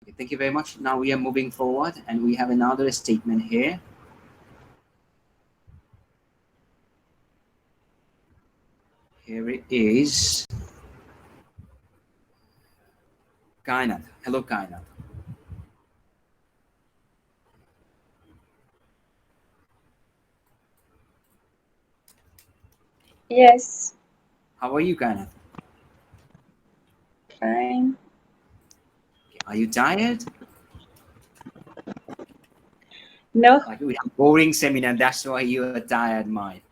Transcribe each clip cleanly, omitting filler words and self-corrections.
Okay, thank you very much. Now we are moving forward and we have another statement here. Here it is. Kainat. Hello, Kainat. Yes, How are you, Kainat? fine. Okay, are you tired? No, Like we have boring seminar, that's why you are tired, mind.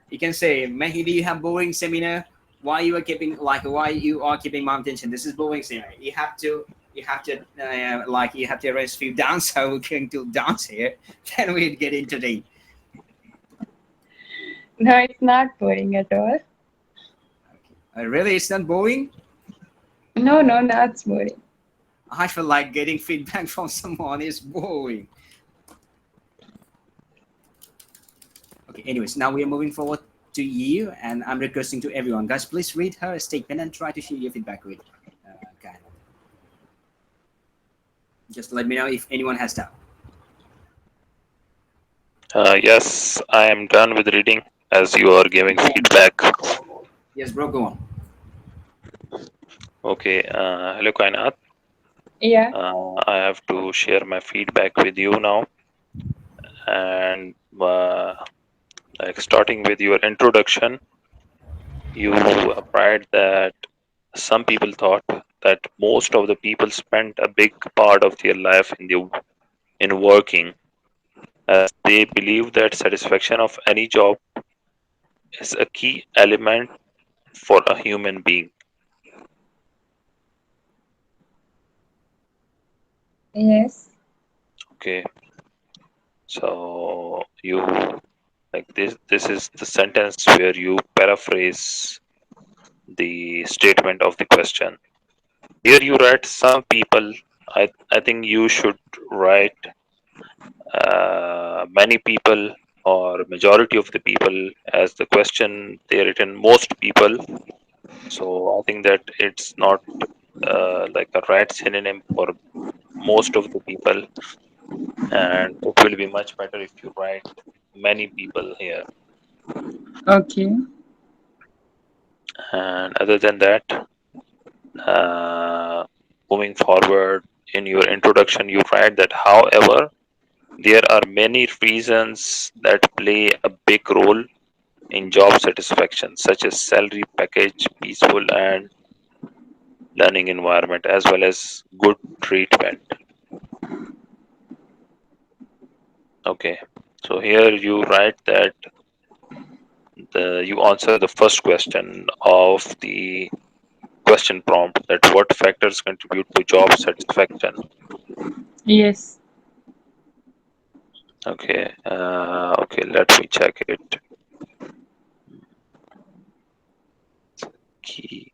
You can say, Mehi, do you have boring seminar? Why you are keeping why you are keeping my attention? This is boring seminar. You have to arrange few dancer. We're going to dance here. Then we get into the. no, it's not boring at all. Really, it's not boring. No, no, not boring. I feel like getting feedback from someone is boring. Okay. Anyways, now we are moving forward to you, and I'm requesting to everyone, guys, please read her statement and try to share your feedback with. Kind Just let me know if anyone has doubt. Yes, I am done with reading as you are giving feedback. Yes, bro, go on. Okay, hello Kainat. Yeah, I have to share my feedback with you now. And like starting with your introduction, you applied that some people thought that most of the people spent a big part of their life in working, as they believe that satisfaction of any job is a key element for a human being. yes, Okay, so you like this is the sentence where you paraphrase the statement of the question. Here you write some people. I think you should write many people or majority of the people, as the question they written most people. So I think that it's not like a right synonym for most of the people, and it will be much better if you write many people here. okay. And other than that, moving forward in your introduction, you write that, however, there are many reasons that play a big role in job satisfaction, such as salary package, peaceful and learning environment, as well as good treatment. Okay, so here you write that you answer the first question of the question prompt, that what factors contribute to job satisfaction. Yes, Okay, okay, let me check it. Key.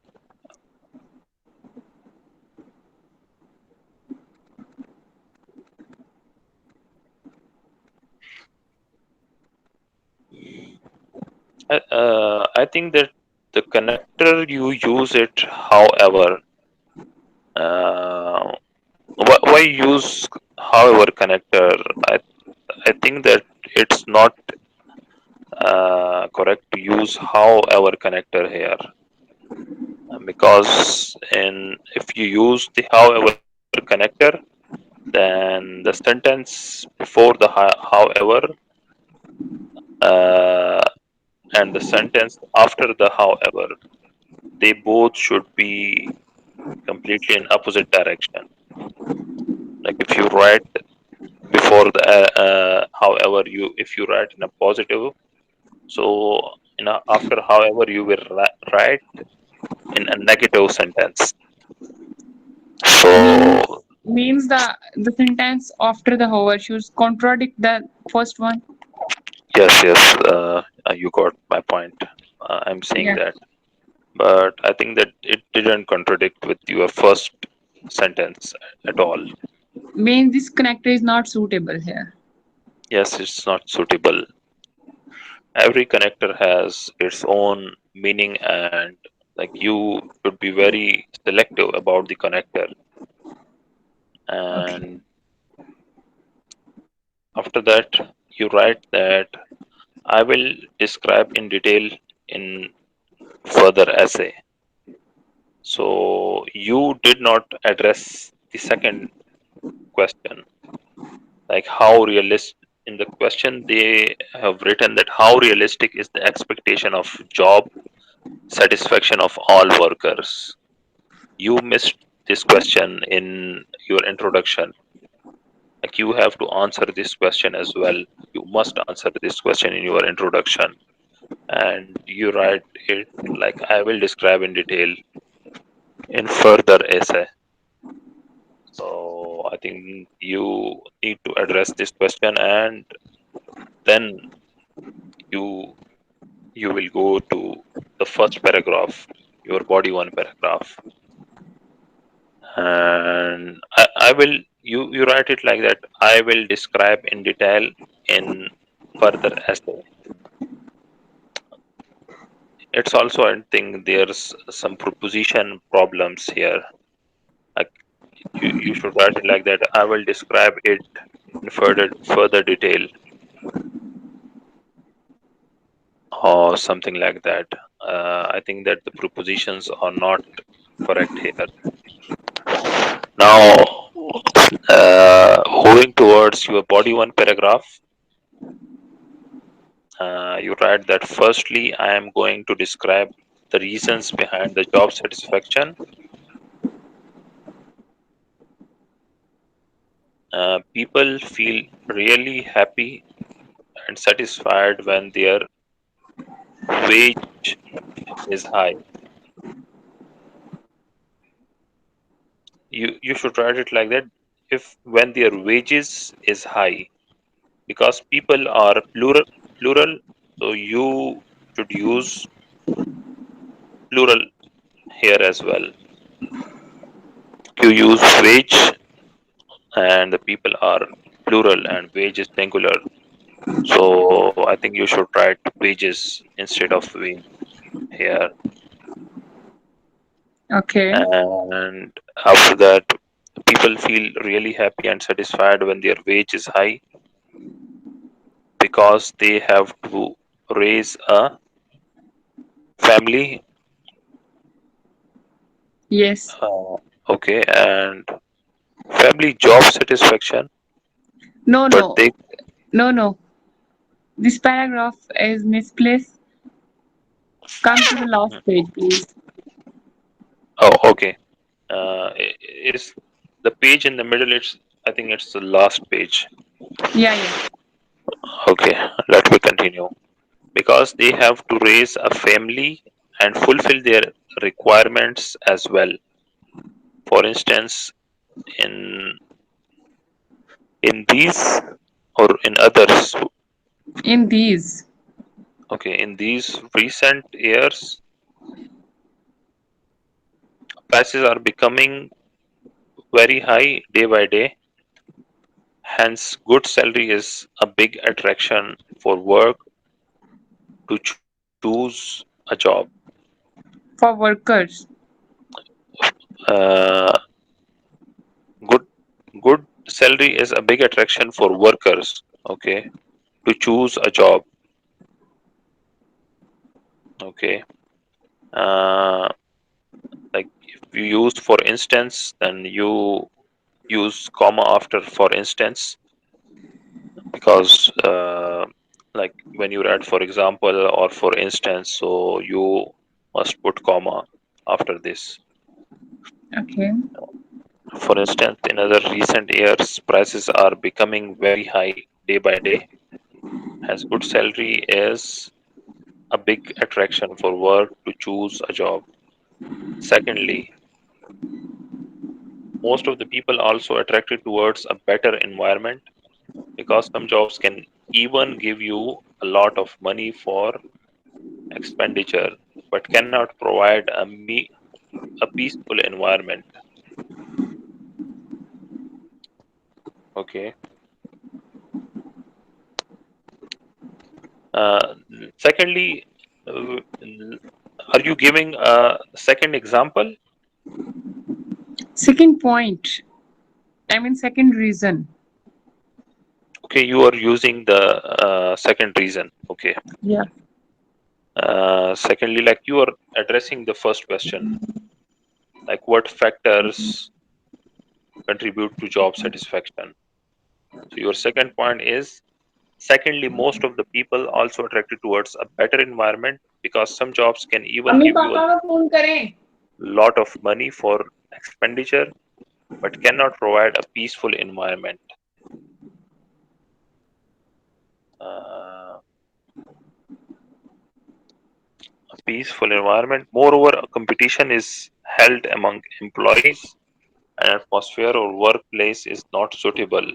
I think that the connector you use it, however, uh, why use however connector? I think that it's not correct to use however connector here, because if you use the however connector, then the sentence before the however uh, and the sentence after the however, they both should be completely in opposite direction. Like if you write before the however, you if you write in a positive, so after however you will write in a negative sentence. means So means the sentence after the hover should contradict the first one. yes, you got my point. I'm saying Yeah, that, but I think that it didn't contradict with your first sentence at all. means this connector is not suitable here. Yes, it's not suitable. every connector has its own meaning, and like you should be very selective about the connector. Okay. And after that, you write that I will describe in detail in further essay. So you did not address the second question, like how realistic. In the question, they have written that how realistic is the expectation of job satisfaction of all workers. You missed this question in your introduction. Like you have to answer this question as well. You must answer this question in your introduction, and you write it like I will describe in detail in further essay. So I think you need to address this question, and then you you will go to the first paragraph, your body one paragraph, and I will you write it like that. I will describe in detail in further essay. It's also I think there's some proposition problems here. Like you should write it like that. I will describe it in further detail or something like that. I think that the propositions are not correct here. Now, moving towards your body one paragraph, you write that firstly, I am going to describe the reasons behind the job satisfaction. People feel really happy and satisfied when their wage is high. You should write it like that. If when their wages is high, because people are plural, so you should use plural here as well. You use wage, and the people are plural, and wage is singular. So I think you should write wages instead of wage here. Okay. And after that, people feel really happy and satisfied when their wage is high because they have to raise a family. Yes. Uh, okay, and family job satisfaction, No, but no, they. no. This paragraph is misplaced. Come to the last page, please. Oh, okay. Is the page in the middle? It's I think it's the last page. Yeah, yeah. Okay, let me continue. Because they have to raise a family and fulfill their requirements as well. For instance, in these or in others, In these. okay, in these recent years, prices are becoming very high day by day. Hence, good salary is a big attraction for work to choose a job. For workers. Uh, good good salary is a big attraction for workers. Okay, to choose a job. Okay, uh, like if you use for instance, then you use comma after for instance because like when you write for example or for instance, so you must put comma after this. Okay. For instance, in other recent years, prices are becoming very high day by day. Hence, good salary is a big attraction for work to choose a job. Secondly, most of the people also attracted towards a better environment because some jobs can even give you a lot of money for expenditure but cannot provide a peaceful environment. Okay, Uh, Secondly, uh, are you giving a second example? Second point, I mean, second reason. Okay, you are using the second reason. Okay. Yeah. Secondly, like you are addressing the first question, like what factors contribute to job satisfaction. So your second point is, secondly, most of the people also attracted towards a better environment because some jobs can even mummy give you a पापा को phone करें. lot of money for expenditure but cannot provide a peaceful environment. A peaceful environment. Moreover, a competition is held among employees, and atmosphere or workplace is not suitable.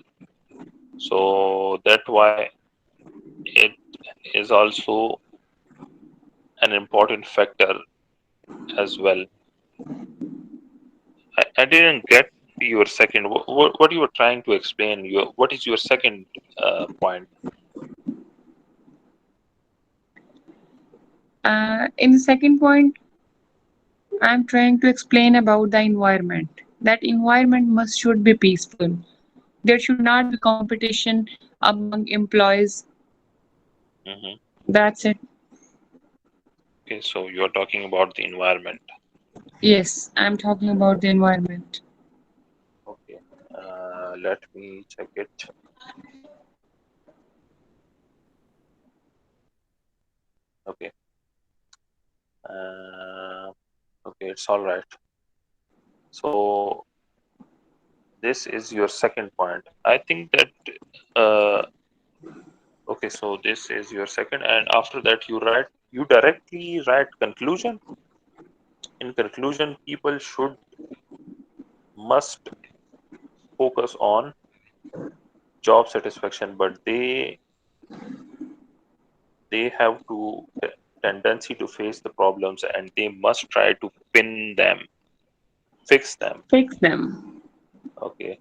So that's why it is also an important factor as well. I didn't get your second. What you were trying to explain? What is your second point? In the second point, I'm trying to explain about the environment. That environment must should be peaceful. There should not be competition among employees. Hmm. That's it. Okay, so you're talking about the environment. Yes, I'm talking about the environment. Okay, let me check it. Okay, uh, okay, it's all right. So this is your second point. I think that uh, okay, so this is your second, and after that you directly write conclusion. In conclusion, people should must focus on job satisfaction, but they have to tendency to face the problems and they must try to pin them, fix them. Fix them. Okay.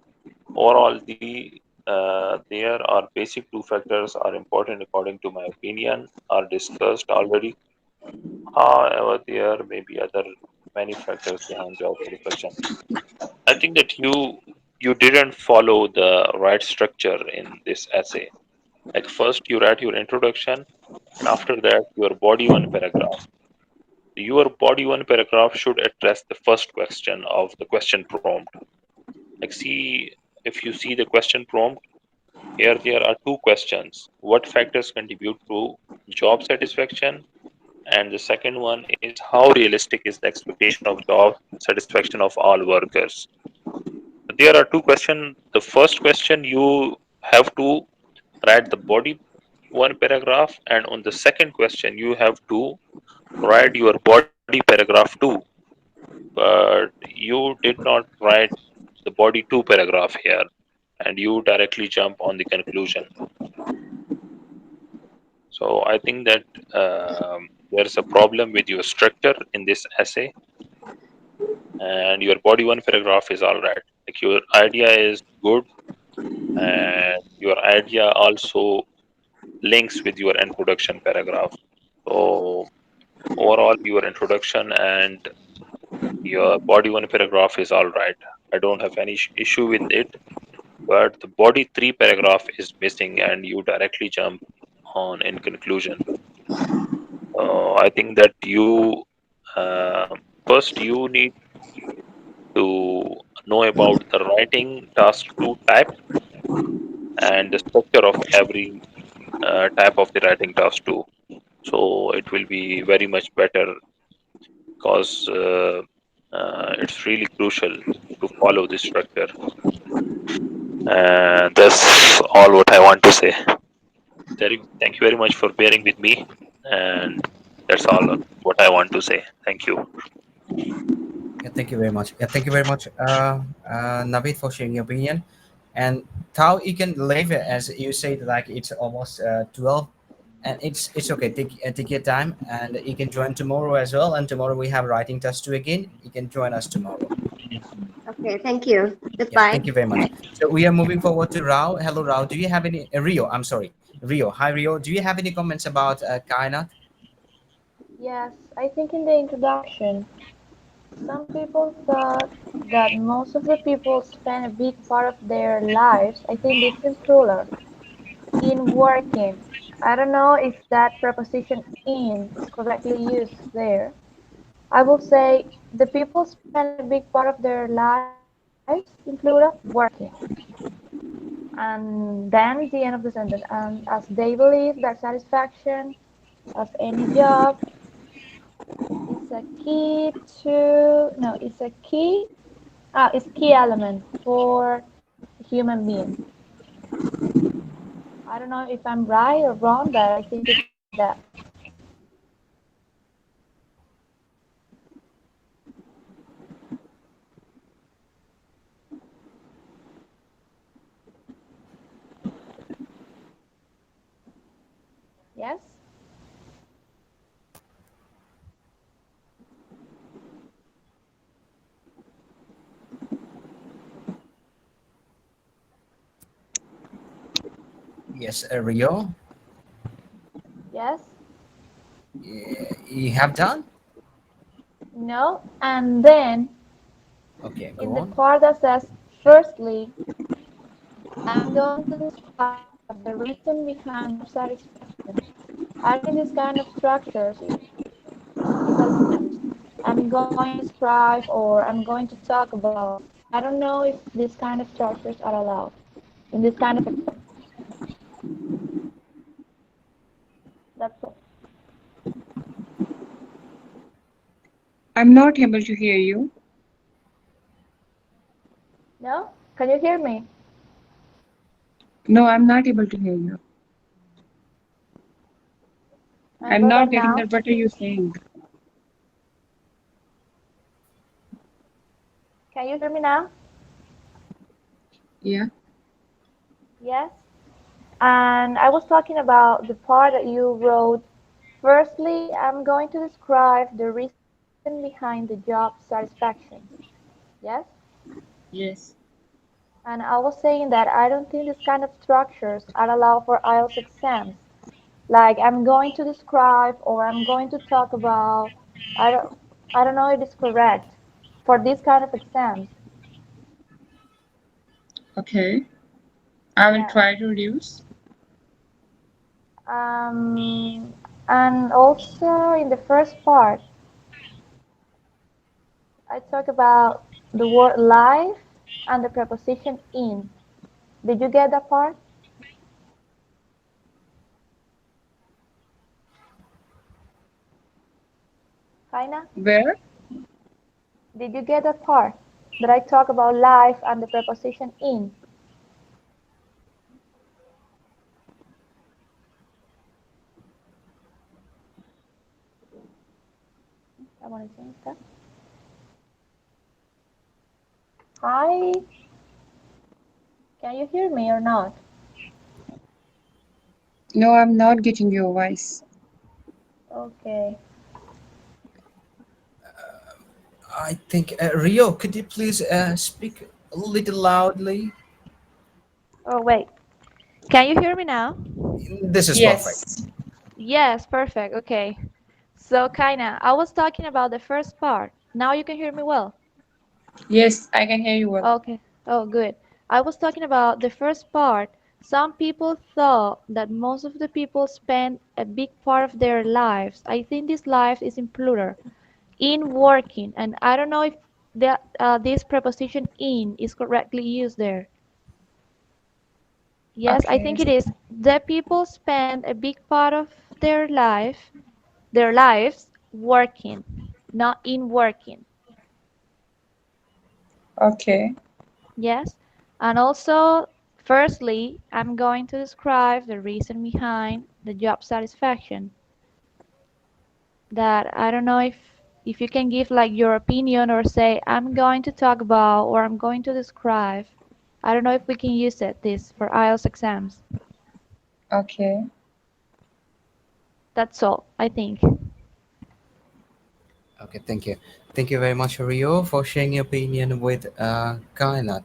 Overall, there are basic two factors are important according to my opinion, are discussed already. However, there may be other many factors behind job satisfaction. I think that you didn't follow the right structure in this essay. Like first you write your introduction, and after that your body one paragraph. Your body one paragraph should address the first question of the question prompt. Like see, if you see the question prompt, here there are two questions. What factors contribute to job satisfaction? And the second one is how realistic is the expectation of job satisfaction of all workers? There are two questions. The first question you have to write the body one paragraph, and on the second question you have to write your body paragraph two. But you did not write the body two paragraph here, and you directly jump on the conclusion. So I think that there's a problem with your structure in this essay, and your body one paragraph is all right. Like your idea is good, and your idea also links with your introduction paragraph. So overall, your introduction and your body one paragraph is all right. I don't have any issue with it, but the body three paragraph is missing, and you directly jump on in conclusion. I think that you first you need to know about the writing task two type and the structure of every type of the writing task two. So it will be very much better because it's really crucial to follow this structure. And that's all what I want to say. Thank you very much for bearing with me, and that's all what I want to say. Thank you. Yeah, thank you very much. Yeah, thank you very much, Navid, for sharing your opinion. And Tao, you can leave it as you said, like it's almost 12, and it's okay. Take your time, and you can join tomorrow as well. And tomorrow we have writing test two again. You can join us tomorrow. Okay, thank you. Yeah, Goodbye. thank you very much. So we are moving forward to Rao. Hello, Rao. Do you have any Rio? I'm sorry. Rio. Hi, Rio. Do you have any comments about Kainat? Yes, I think in the introduction, some people thought that most of the people spend a big part of their lives, I think this is in plural, in working. I don't know if that preposition in is correctly used there. I will say the people spend a big part of their lives, in plural, working. And then the end of the sentence. And as they believe that satisfaction of any job is a key to, no, it's a key, it's key element for human being. I don't know if I'm right or wrong, but I think it's like that. Yes? Yes, Rio. Yes? You have done? No? And then Okay, in go the on. part that says, firstly, I'm going to describe the reason behind the job satisfaction. I think this kind of structures is allowed. I'm going to describe or I'm going to talk about. I don't know if these kind of structures are allowed in this kind of exam. That's all. I'm not able to hear you. No? Can you hear me? No, I'm not able to hear you. I'm I'm better not getting now. that. What are you saying? Can you hear me now? Yeah. Yes. And I was talking about the part that you wrote. Firstly, I'm going to describe the reason behind the job satisfaction. Yes? Yes. And I was saying that I don't think this kind of structures are allowed for IELTS exams. Like I'm going to describe or I'm going to talk about. I don't, I don't know if it's correct for this kind of exams. Okay. I will Yes. try to reduce. Um, and also in the first part, I talk about the word life and the preposition in. Did you get that part? Kaina? Where? Did you get that part? That I talk about life and the preposition in. I want to change that. Hi, can you hear me or not? No, I'm not getting your voice. Okay. I think Rio, could you please speak a little loudly? Oh, wait. Can you hear me now? This is perfect. Yes. Yes, perfect. Okay. So, Kaina, I was talking about the first part. Now you can hear me well. Yes, I can hear you well. Okay. Oh, good. I was talking about the first part. Some people thought that most of the people spend a big part of their lives. I think this life is in plural, in working, and I don't know if this preposition in is correctly used there. Yes, I Okay. think it is. The people spend a big part of their lives working, not in working. Okay. Yes. And also, firstly, I'm going to describe the reason behind the job satisfaction. That I don't know if you can give like your opinion or say I'm going to talk about or I'm going to describe. I don't know if we can use it this for IELTS exams. Okay. That's all, I think. Okay, thank you. Thank you very much, Rio, for sharing your opinion with Kainat.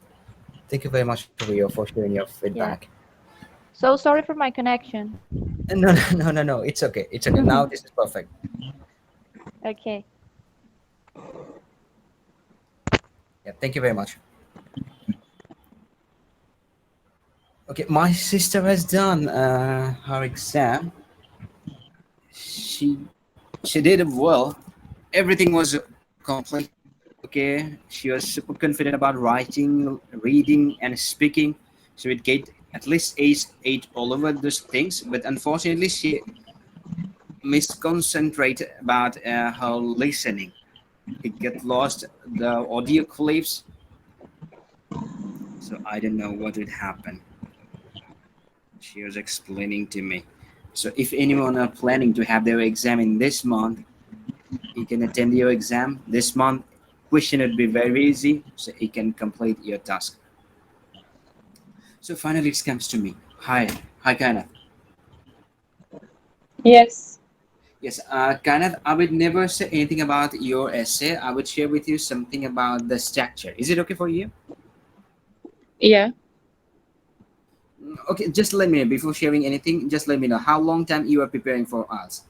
Thank you very much, Rio, for sharing your Yeah. feedback. So sorry for my connection. No, no, no, no, no. It's okay. It's okay. Now this is perfect. Okay. Yeah, thank you very much. Okay, my sister has done her exam. She she did well. Everything was completely okay. She was super confident about writing, reading, and speaking. So it get at least eight all over those things. But unfortunately, she misconcentrated about her listening. It get lost the audio clips. So I don't know what would happen. She was explaining to me. So if anyone are planning to have their exam in this month, you can attend your exam this month. Question would be very easy, so you can complete your task. So finally, it comes to me. Hi, Kanath. Yes. Yes, Kanath, I would never say anything about your essay. I would share with you something about the structure. Is it okay for you? Yeah. Okay, just let me know before sharing anything. Just let me know how long time you are preparing for us.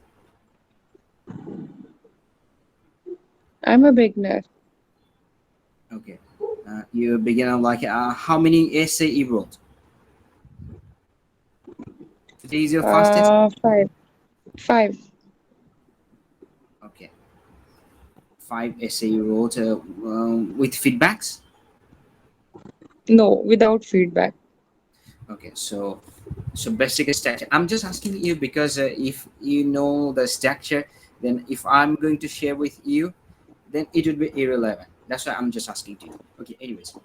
I'm a beginner. Okay, you begin on like how many essay you wrote? Today is your first essay. Five. Five. Okay, five essay you wrote with feedbacks. No, without feedback. Okay, so basic structure. I'm just asking you because if you know the structure, then if I'm going to share with you, then it would be irrelevant. That's why I'm just asking to you. Okay, anyways,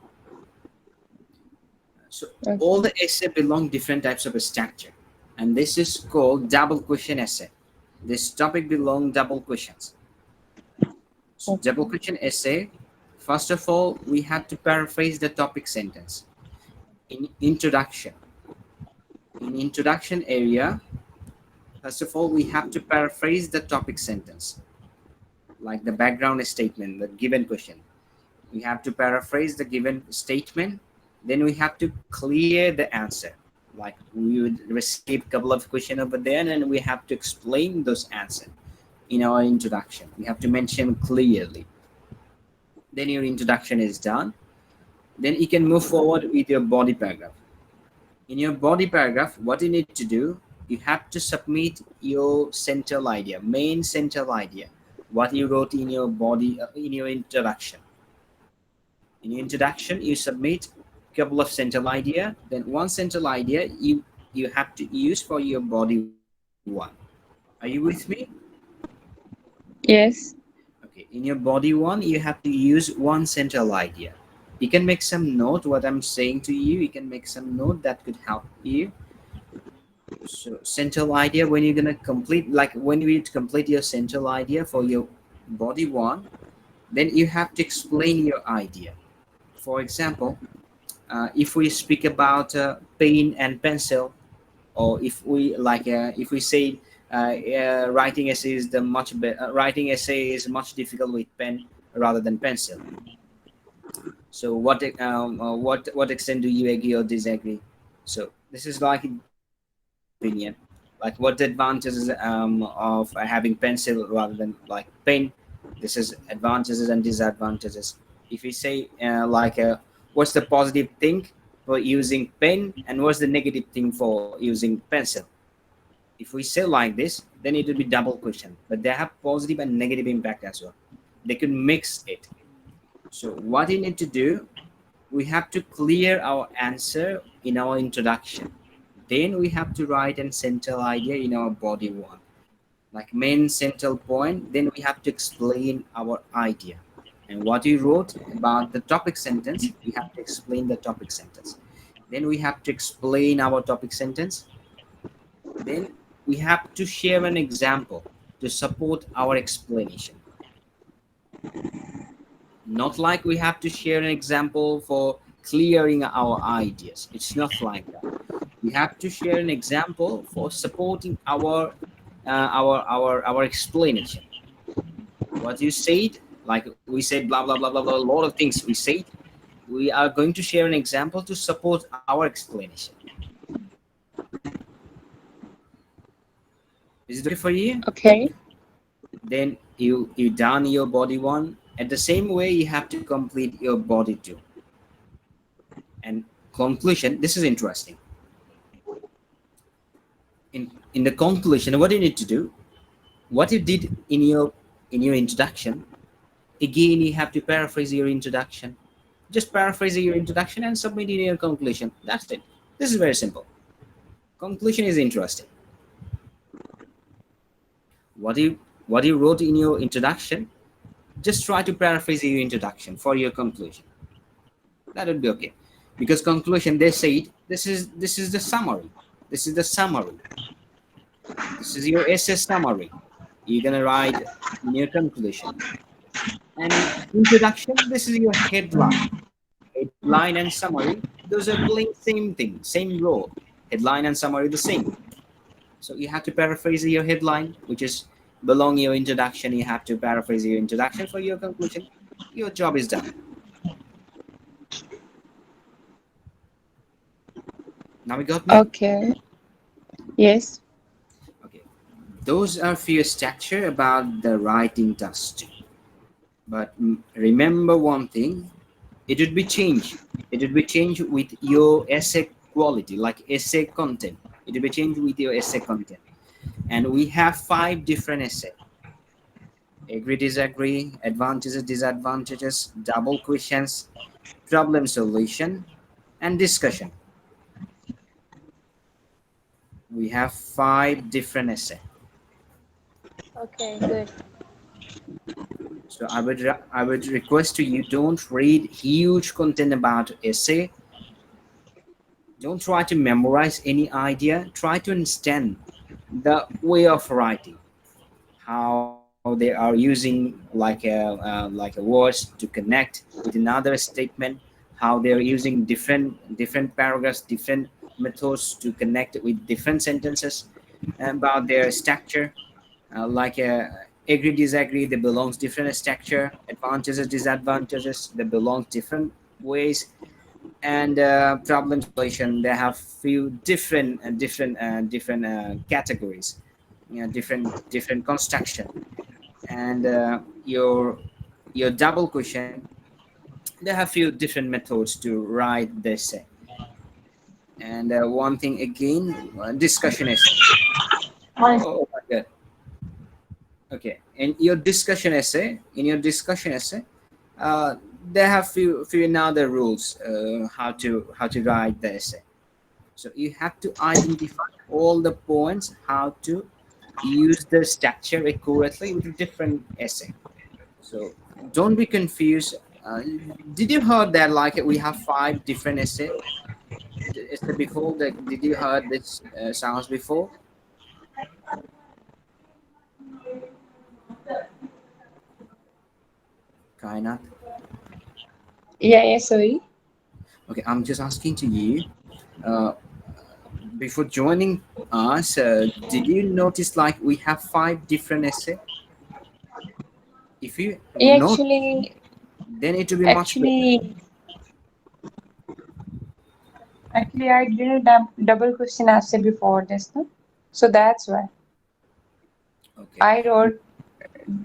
so all Okay. the essay belong different types of a structure, and this is called double question essay. This topic belong double questions. So double Okay. question essay. First of all, we have to paraphrase the topic sentence. In introduction, in introduction area, first of all, we have to paraphrase the topic sentence, like the background statement, the given question. We have to paraphrase the given statement. Then we have to clear the answer. Like we would receive a couple of questions over there, and we have to explain those answers in our introduction. We have to mention clearly. Then your introduction is done. Then you can move forward with your body paragraph. In your body paragraph, what you need to do, you have to submit your central idea, main central idea, what you wrote in your body, in your introduction. In your introduction, you submit a couple of central idea. Then one central idea you have to use for your body one. Are you with me? Yes. Okay. In your body one, you have to use one central idea. You can make some note what I'm saying to you. You can make some note that could help you. So central idea when you're gonna complete, like when you complete your central idea for your body one, then you have to explain your idea. For example, if we speak about pen and pencil, or if we say writing essay is writing essay is much difficult with pen rather than pencil. So what extent do you agree or disagree? So this is like different opinion, like what the advantages of having pencil rather than like pen. This is advantages and disadvantages. If we say what's the positive thing for using pen and what's the negative thing for using pencil, if we say like this, then it will be double question, but they have positive and negative impact as well. They could mix it. So what you need to do, we have to clear our answer in our introduction. Then we have to write an central idea in our body one, like main central point. Then we have to explain our idea. And what you wrote about the topic sentence, we have to explain the topic sentence. Then we have to explain our topic sentence. Then we have to share an example to support our explanation. Not like we have to share an example for clearing our ideas. It's not like that. We have to share an example for supporting our explanation. What you said, like we said, blah blah blah blah blah, a lot of things we said. We are going to share an example to support our explanation. Is it okay for you? Okay. Then you done your body one. At the same way, you have to complete your body two. And conclusion. This is interesting. In the conclusion, what you need to do, what you did in your introduction, again you have to paraphrase your introduction. Just paraphrase your introduction and submit in your conclusion. That's it. This is very simple. Conclusion is interesting. What you wrote in your introduction, just try to paraphrase your introduction for your conclusion. That would be okay. Because conclusion, they said this is the summary. This is the summary. This is your essay summary. You're gonna write in your conclusion. And introduction, this is your headline. Headline and summary, those are playing same thing, same role. Headline and summary the same. So you have to paraphrase your headline, which is belong your introduction. You have to paraphrase your introduction for your conclusion. Your job is done. Now we got me? Okay. Yes. Okay. Those are few structure about the writing task. But remember one thing, it would be changed. It would be changed with your essay quality, like essay content. It will be changed with your essay content. And we have 5 different essay: agree, disagree, advantages, disadvantages, double questions, problem solution, and discussion. We have 5 different essay. Okay, good. So I would request to you, don't read huge content about essay. Don't try to memorize any idea. Try to understand the way of writing, how they are using like a words to connect with another statement, how they are using different paragraphs, different methods to connect with different sentences, about their structure, agree, disagree, they belongs different structure, advantages, disadvantages, they belong different ways, and problem solution, they have few different categories, different construction, and your double question, they have few different methods to write the essay. And one thing again, discussion essay. Oh my god. Okay, in your discussion essay, uh, they have few another rules, how to write the essay. So you have to identify all the points, how to use the structure accurately with a different essay. So don't be confused. Did you heard that like we have 5 different essay before? Did you heard this sounds before? Kainat. Yeah, yeah, sorry. Okay, I'm just asking to you. Uh, Before joining us, did you notice like we have 5 different essay? If you Yeah, note, then it will be much better. actually, actually, I did a double question essay before this, no? So that's why Okay, I wrote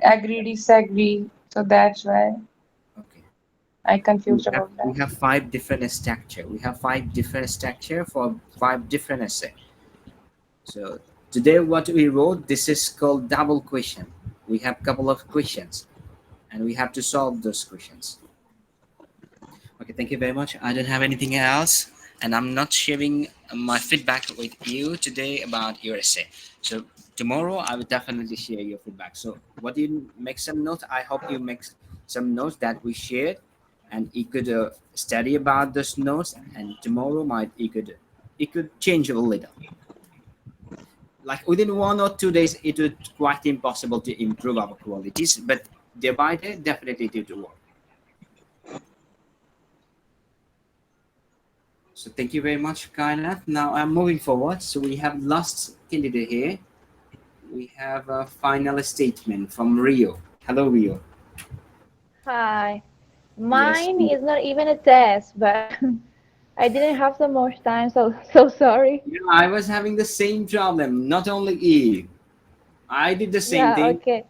agree, disagree. So that's why okay. I We confused have about we that. have 5 different structure. We have 5 different structure for 5 different essay. So today what we wrote, this is called double question. We have couple of questions, and we have to solve those questions. Okay, thank you very much. I don't have anything else, and I'm not sharing my feedback with you today about your essay. So tomorrow I will definitely share your feedback. So what you make some notes? I hope you make some notes that we shared, and you could study about those notes. And tomorrow might you could change a little. Like within 1 or 2 days, it would quite impossible to improve our qualities, but day by day, definitely it will work. So thank you very much, Kainat. Now I'm moving forward. So we have last candidate here. We have a final statement from Rio. Hello, Rio. Hi. Yes. Mine is not even a test, but I didn't have so much time, so sorry. Yeah, I was having the same problem. Not only E. I did the same Yeah, thing. okay.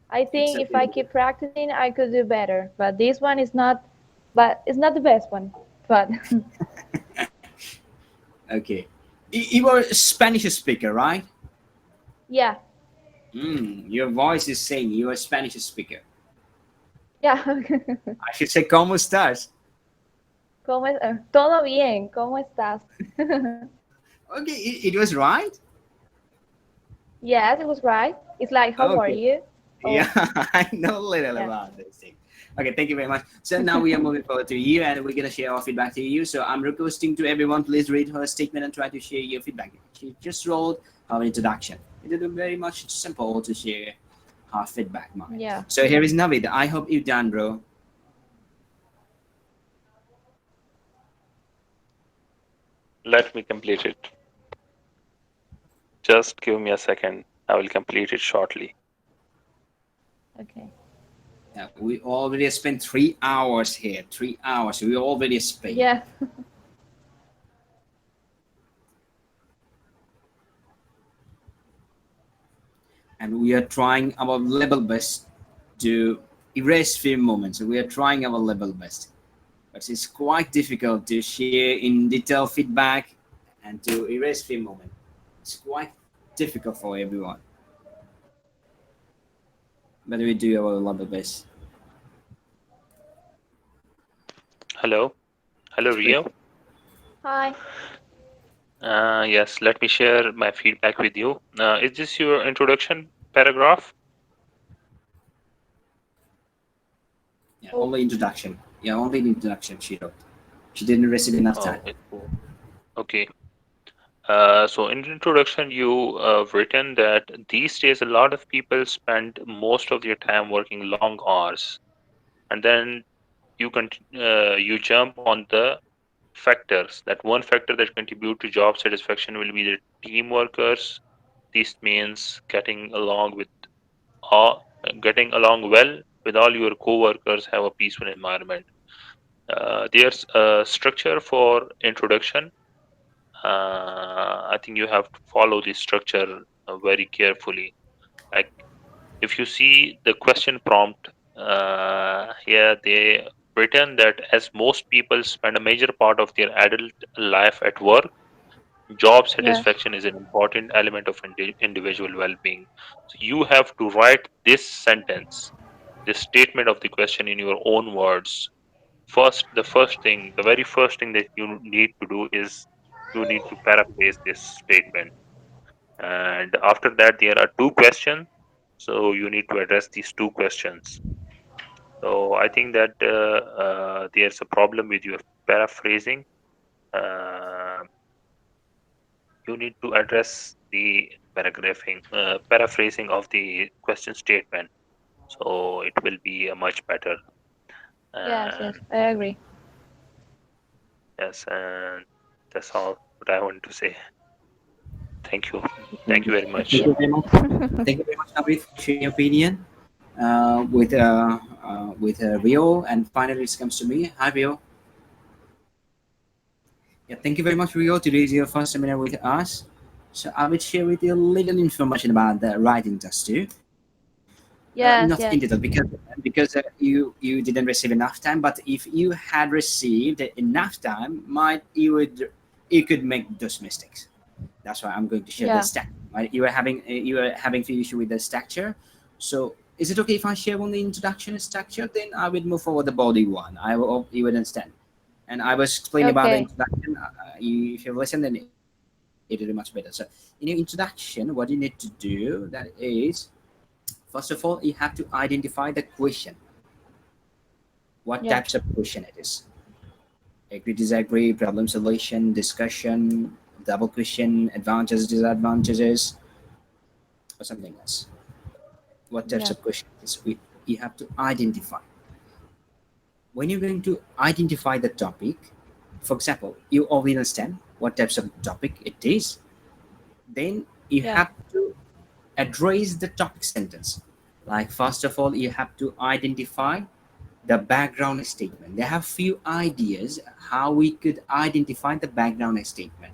I It's think a if I keep practicing, I could do better. But this one is not, but it's not the best one. But okay. You are a Spanish speaker, right? yeah, Your voice is saying you are a Spanish speaker. yeah. I should say, ¿cómo estás? Todo bien, ¿cómo estás? Okay, it was right. Yes, it was right. It's like, how are Okay. you? Yeah, Oh, I know a little yeah. about this thing. Okay, thank you very much. So now we are moving forward to you, and we're gonna share our feedback to you. So I'm requesting to everyone, please read her statement and try to share your feedback. She just wrote her introduction. It is very much simple to share her feedback, Mike. Yeah. So here is Navid. I hope you're done, bro. Let me complete it. Just give me a second. I will complete it shortly. Okay. Yeah, we already spent 3 hours here. 3 hours. We already spent. Yeah. And we are trying our level best to erase few moments. We are trying our level best, but it's quite difficult to share in detail feedback and to erase few moments. It's quite difficult for everyone, but we do our level best. Hello. Hello, Yes, please. Rio. Hi. Yes, let me share my feedback with you. Is this your introduction paragraph? Yeah, Oh, only introduction. Yeah, only the introduction she wrote. She didn't receive enough time. Okay. So in the introduction, you written that these days a lot of people spend most of their time working long hours, and then you jump on the factors. That one factor that contribute to job satisfaction will be the team workers. This means getting along well with all your co-workers, have a peaceful environment. There's a structure for introduction. I think you have to follow this structure very carefully. Like if you see the question prompt here, they written that as most people spend a major part of their adult life at work, job yes. satisfaction is an important element of individual well-being. So you have to write this sentence, this statement of the question in your own words. The very first thing that you need to do is you need to paraphrase this statement. And after that, there are two questions. So you need to address these two questions. So I think that there's a problem with your paraphrasing. Uh, you need to address the paraphrasing of the question statement. So it will be a much better. Yes, And yes, I agree. yes, and that's all what I want to say. Thank you. Thank Thank you. you very Thank much. you very much. Thank you very much, Navid, for sharing your opinion with Rio. And finally, it comes to me. Hi, Rio. Yeah, thank you very much, Rio. Today is your first seminar with us. So I will share with you a little information about the writing test too. Not in Yes, detail yes. because you didn't receive enough time. But if you had received enough time, you could make those mistakes. That's why I'm going to share the Yeah. stack. Right? You are having few issue with the structure. So is it okay if I share only introduction structure? Then I will move forward the body one. I will you would understand. And I was explaining about the Okay. introduction. If you listen, then it will be much better. So in your introduction, what you need to do that is first of all you have to identify the question, what Yeah. types of question it is. Agree, disagree, problem solution, discussion, double question, advantages, disadvantages, or something else. What types Yeah. of question is you have to identify. When you're going to identify the topic, for example, you already understand what types of topic it is, then you Yeah. have to address the topic sentence. Like first of all, you have to identify the background statement. They have few ideas how we could identify the background statement.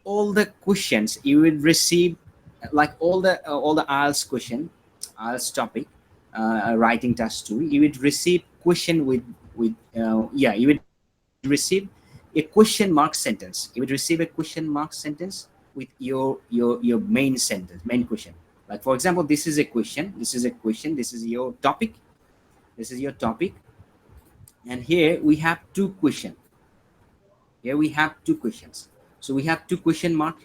All the questions you will receive like all the IELTS question, IELTS topic, writing task 2, you would receive question with you would receive a question mark sentence. You would receive a question mark sentence with your main sentence, main question. Like for example, this is a question, this is a question, this is your topic, this is your topic, and here we have two questions. Here we have two questions. So we have two question mark,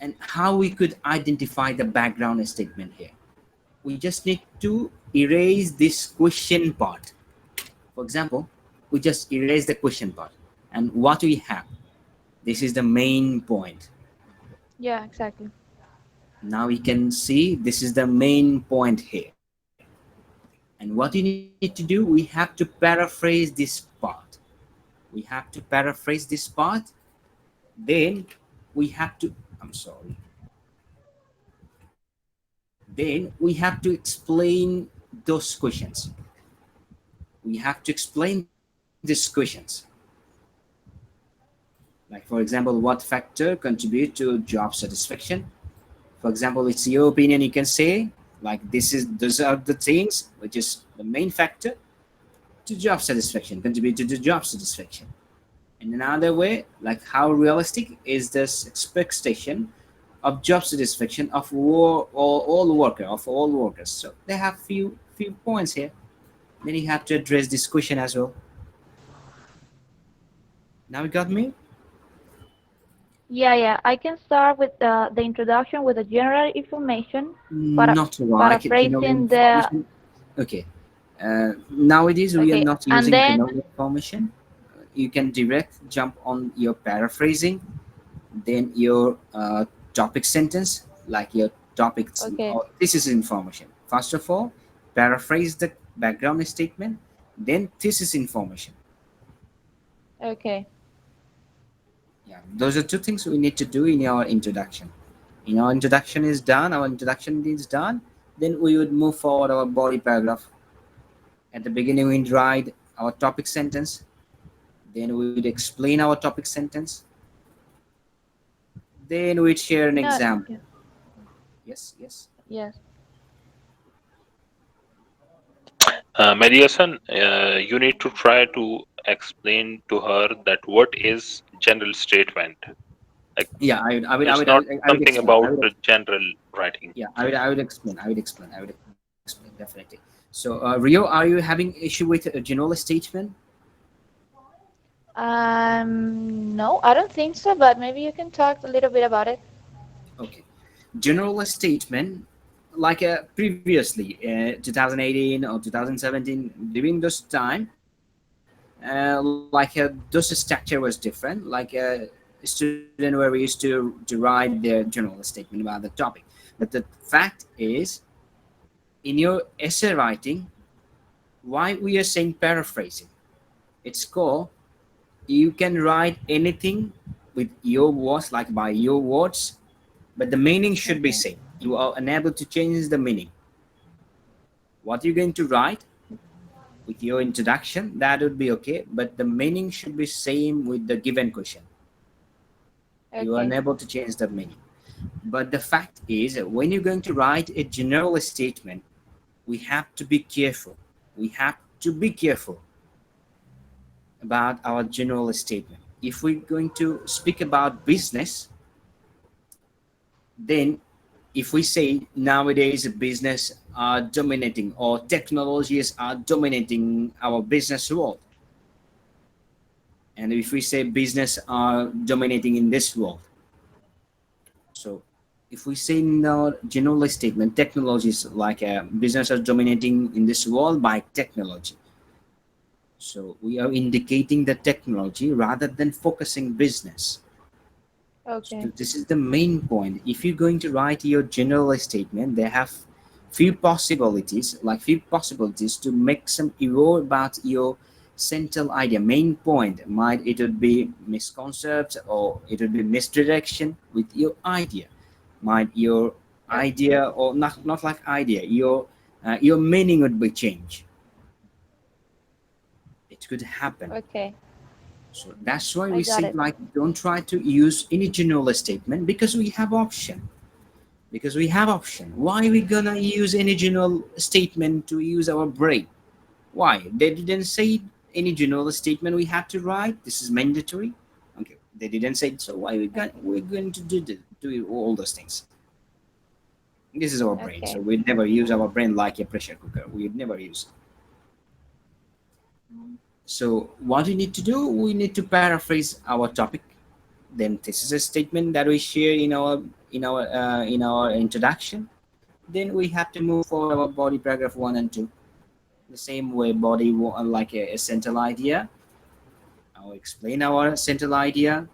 and how we could identify the background statement here. We just need to erase this question part. For example, we just erase the question part. And what we have, this is the main point. Yeah, exactly. Now we can see this is the main point here. And what you need to do, we have to paraphrase this part. We have to paraphrase this part. Then we have to, I'm sorry. Then we have to explain those questions. We have to explain these questions. Like for example, what factor contribute to job satisfaction? For example, it's your opinion. You can say like those are the things which is the main factor to job satisfaction, contribute to the job satisfaction. In another way, like how realistic is this expectation of job satisfaction of all workers. So they have few points here. Then you have to address this question as well. Now you got me? Yeah, yeah. I can start with the introduction with the general information, para Not like general paraphrasing the. information. Okay. Nowadays we are Okay, not and using then general information. You can direct jump on your paraphrasing, then your topic sentence, like your topics okay, or this is information. First of all, paraphrase the background statement, then this is information. okay, Yeah, those are two things we need to do in our introduction. In our introduction is done, our introduction is done, then we would move forward our body paragraph. At the beginning, we'd write our topic sentence, then we would explain our topic sentence, then we'd share an no, example. yeah, Yes, yes. yes, Mediasan, you need to try to explain to her that what is general statement. Like Yeah, it's not I would something explain. about the general writing. Yeah, I would explain. I would explain definitely. So, Rio, are you having issue with a general statement? no, I don't think so, but maybe you can talk a little bit about it. Okay, general statement, like previously, 2018 or 2017, during this time, those structure was different. Like student where we used to write the general statement about the topic. But the fact is, in your essay writing, why we are saying paraphrasing? It's called you can write anything with your words, like by your words, but the meaning should be Okay, same. You are unable to change the meaning. What you're going to write with your introduction, that would be okay, but the meaning should be same with the given question. You are okay, unable to change the meaning. But the fact is, when you're going to write a general statement, we have to be careful. We have to be careful about our general statement. If we're going to speak about business, then if we say nowadays business are dominating or technologies are dominating our business world, and if we say business are dominating in this world, so if we say in our general statement technologies like business are dominating in this world by technology, so we are indicating the technology rather than focusing business. So okay, this is the main point. If you're going to write your general statement, they have few possibilities to make some error about your central idea, main point. Might it would be misconcept or it would be misdirection with your idea. Might your idea or not like idea, your meaning would be changed. It could happen. okay. So that's why I we got say it. like don't try to use any general statement because we have option. Because we have option. Why we gonna use any general statement to use our brain? Why? They didn't say any general statement we have to write. This is mandatory. Okay, they didn't say it, so why we're going to do all those things? This is our brain, Okay. so we'd never use our brain like a pressure cooker. We'd never use. So what we need to do, we need to paraphrase our topic. Then this is a statement that we share in our introduction. Then we have to move for our body paragraph one and two. The same way, like a central idea. I'll explain our central idea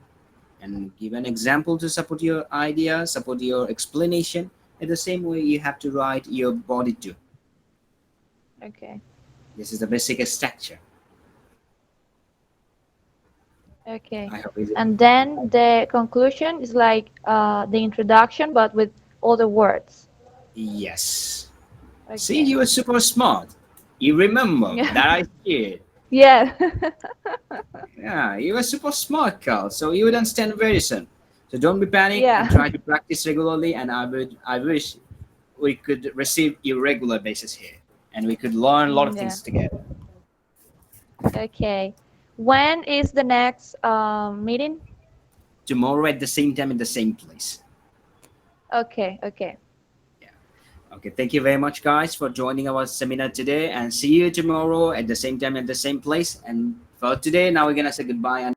and give an example to support your idea, support your explanation. In the same way, you have to write your body too. Okay. This is the basic structure. Okay. I hope it. And then the conclusion is like the introduction, but with all the words. Yes. See, Okay. you are super smart. You remember Yeah. that I shared. Yeah. Yeah, you are super smart, Carl. So you would understand very soon. So don't be panic and Yeah. try to practice regularly. And I wish we could receive irregular basis here, and we could learn a lot of Yeah. things together. Okay. When is the next meeting? Tomorrow at the same time in the same place. Okay. Okay. Yeah. Okay. Thank you very much, guys, for joining our seminar today, and see you tomorrow at the same time at the same place. And for today, now we're gonna say goodbye. And